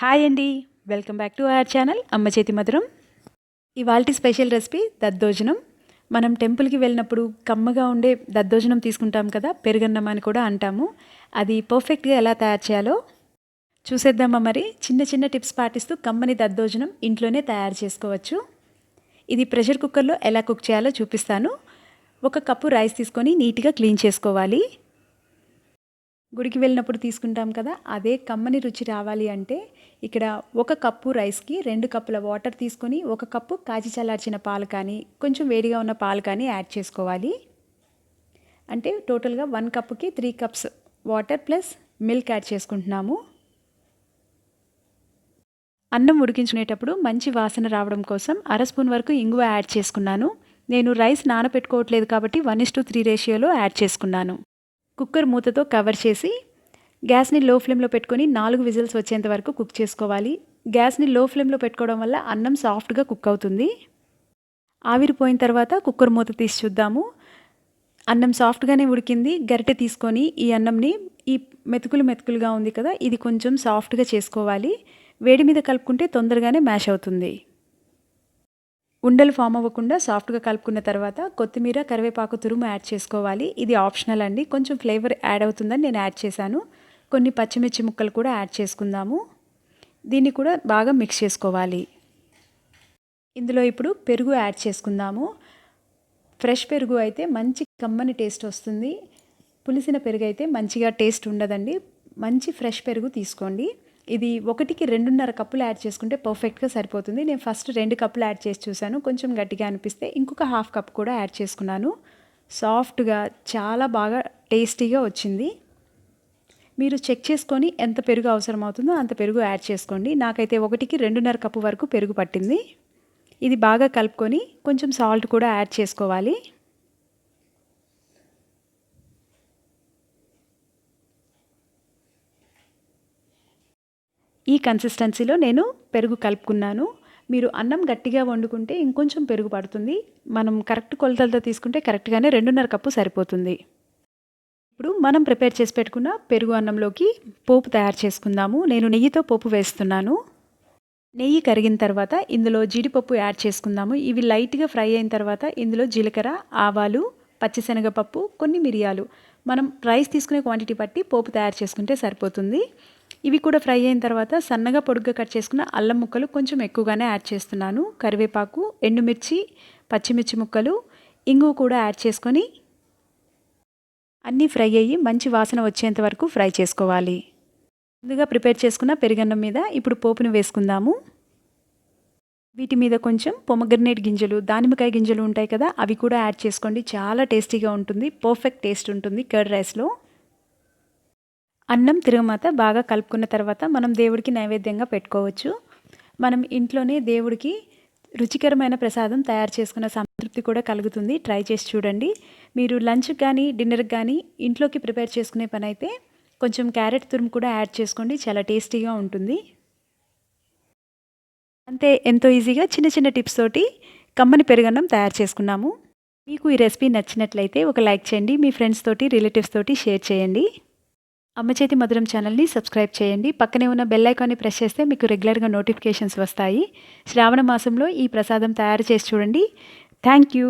Hi అండి, welcome back to our channel అమ్మ చేతి మధురం. ఇవాల్టి స్పెషల్ రెసిపీ దద్దోజనం. మనం టెంపుల్కి వెళ్ళినప్పుడు కమ్మగా ఉండే దద్దోజనం తీసుకుంటాం కదా, పెరుగన్నం అని కూడా అంటాము. అది పర్ఫెక్ట్గా ఎలా తయారు చేయాలో చూసేద్దామా. మరి చిన్న చిన్న టిప్స్ పాటిస్తూ కమ్మని దద్దోజనం ఇంట్లోనే తయారు చేసుకోవచ్చు. ఇది ప్రెషర్ కుక్కర్లో ఎలా కుక్ చేయాలో చూపిస్తాను. 1 కప్పు రైస్ తీసుకొని నీట్గా క్లీన్ చేసుకోవాలి. గుడికి వెళ్ళినప్పుడు తీసుకుంటాం కదా, అదే కమ్మని రుచి రావాలి అంటే ఇక్కడ 1 కప్పు రైస్కి 2 కప్పుల వాటర్ తీసుకొని 1 కప్పు కాచి చల్లార్చిన పాలు కానీ కొంచెం వేడిగా ఉన్న పాలు కానీ యాడ్ చేసుకోవాలి. అంటే టోటల్గా 1 కప్పుకి 3 cups water plus milk add చేసుకుంటున్నాము. అన్నం ఉడికించుకునేటప్పుడు మంచి వాసన రావడం కోసం 1/2 స్పూన్ వరకు ఇంగువ యాడ్ చేసుకున్నాను. నేను రైస్ నానబెట్టుకోవట్లేదు కాబట్టి 1:3 రేషియోలో యాడ్ చేసుకున్నాను. కుక్కర్ మూతతో కవర్ చేసి గ్యాస్ని లో ఫ్లేమ్లో పెట్టుకొని 4 విజిల్స్ వచ్చేంత వరకు కుక్ చేసుకోవాలి. గ్యాస్ని లో ఫ్లేమ్లో పెట్టుకోవడం వల్ల అన్నం సాఫ్ట్గా కుక్ అవుతుంది. ఆవిరిపోయిన తర్వాత కుక్కర్ మూత తీసి చూద్దాము. అన్నం సాఫ్ట్గానే ఉడికింది. గరిటె తీసుకొని ఈ అన్నంని ఈ మెతుకులుగా ఉంది కదా, ఇది కొంచెం సాఫ్ట్గా చేసుకోవాలి. వేడి మీద కలుపుకుంటే తొందరగానే మ్యాష్ అవుతుంది. ఉండలు ఫామ్ అవ్వకుండా సాఫ్ట్గా కలుపుకున్న తర్వాత కొత్తిమీర, కరివేపాకు తురుము యాడ్ చేసుకోవాలి. ఇది ఆప్షనల్ అండి, కొంచెం ఫ్లేవర్ యాడ్ అవుతుందని నేను యాడ్ చేశాను. కొన్ని పచ్చిమిర్చి ముక్కలు కూడా యాడ్ చేసుకుందాము. దీన్ని కూడా బాగా మిక్స్ చేసుకోవాలి. ఇందులో ఇప్పుడు పెరుగు యాడ్ చేసుకుందాము. ఫ్రెష్ పెరుగు అయితే మంచి కమ్మని టేస్ట్ వస్తుంది. పులిసిన పెరుగు అయితే మంచిగా టేస్ట్ ఉండదండి. మంచి ఫ్రెష్ పెరుగు తీసుకోండి. ఇది 1కి 2.5 కప్పులు యాడ్ చేసుకుంటే పర్ఫెక్ట్గా సరిపోతుంది. నేను ఫస్ట్ 2 కప్పులు యాడ్ చేసి చూశాను. కొంచెం గట్టిగా అనిపిస్తే ఇంకొక 1/2 కప్ కూడా యాడ్ చేసుకున్నాను. సాఫ్ట్గా చాలా బాగా టేస్టీగా వచ్చింది. మీరు చెక్ చేసుకొని ఎంత పెరుగు అవసరం అవుతుందో అంత పెరుగు యాడ్ చేసుకోండి. నాకైతే 1కి 2.5 కప్పు వరకు పెరుగు పట్టింది. ఇది బాగా కలుపుకొని కొంచెం సాల్ట్ కూడా యాడ్ చేసుకోవాలి. ఈ కన్సిస్టెన్సీలో నేను పెరుగు కలుపుకున్నాను. మీరు అన్నం గట్టిగా వండుకుంటే ఇంకొంచెం పెరుగు పడుతుంది. మనం కరెక్ట్ కొలతలతో తీసుకుంటే కరెక్ట్గానే 2.5 కప్పు సరిపోతుంది. ఇప్పుడు మనం ప్రిపేర్ చేసి పెట్టుకున్న పెరుగు అన్నంలోకి పోపు తయారు చేసుకుందాము. నేను నెయ్యితో పోపు వేస్తున్నాను. నెయ్యి కరిగిన తర్వాత ఇందులో జీడిపప్పు యాడ్ చేసుకుందాము. ఇవి లైట్గా ఫ్రై అయిన తర్వాత ఇందులో జీలకర్ర, ఆవాలు, పచ్చిశనగపప్పు, కొన్ని మిరియాలు, మనం రైస్ తీసుకునే క్వాంటిటీ బట్టి పోపు తయారు చేసుకుంటే సరిపోతుంది. ఇవి కూడా ఫ్రై అయిన తర్వాత సన్నగా పొడుగ్గా కట్ చేసుకున్న అల్లం ముక్కలు కొంచెం ఎక్కువగానే యాడ్ చేస్తున్నాను. కరివేపాకు, ఎండుమిర్చి, పచ్చిమిర్చి ముక్కలు, ఇంగువ కూడా యాడ్ చేసుకొని అన్నీ ఫ్రై అయ్యి మంచి వాసన వచ్చేంత వరకు ఫ్రై చేసుకోవాలి. ముందుగా ప్రిపేర్ చేసుకున్న పెరుగన్నం మీద ఇప్పుడు పోపును వేసుకుందాము. వీటి మీద కొంచెం పొమగ్రనేట్ గింజలు, దానిమ్మకాయ గింజలు ఉంటాయి కదా, అవి కూడా యాడ్ చేసుకోండి. చాలా టేస్టీగా ఉంటుంది. పర్ఫెక్ట్ టేస్ట్ ఉంటుంది కర్డ్ రైస్లో. అన్నం తిరగమాత బాగా కలుపుకున్న తర్వాత మనం దేవుడికి నైవేద్యంగా పెట్టుకోవచ్చు. మనం ఇంట్లోనే దేవుడికి రుచికరమైన ప్రసాదం తయారు చేసుకున్న సంతృప్తి కూడా కలుగుతుంది. ట్రై చేసి చూడండి. మీరు లంచ్కి కానీ డిన్నర్కి కానీ ఇంట్లోకి ప్రిపేర్ చేసుకునే పని అయితే కొంచెం క్యారెట్ తురుము కూడా యాడ్ చేసుకోండి. చాలా టేస్టీగా ఉంటుంది. అంతే, ఎంతో ఈజీగా చిన్న చిన్న టిప్స్ తోటి కమ్మని పెరుగన్నం తయారు చేసుకున్నాము. మీకు ఈ రెసిపీ నచ్చినట్లయితే ఒక లైక్ చేయండి. మీ ఫ్రెండ్స్ తోటి, రిలేటివ్స్ తోటి షేర్ చేయండి. అమ్మ చేతి మధురం ఛానల్ని సబ్స్క్రైబ్ చేయండి. పక్కనే ఉన్న బెల్ ఐకాన్ని ప్రెస్ చేస్తే మీకు రెగ్యులర్గా నోటిఫికేషన్స్ వస్తాయి. శ్రావణ మాసంలో ఈ ప్రసాదం తయారు చేసి చూడండి. Thank you.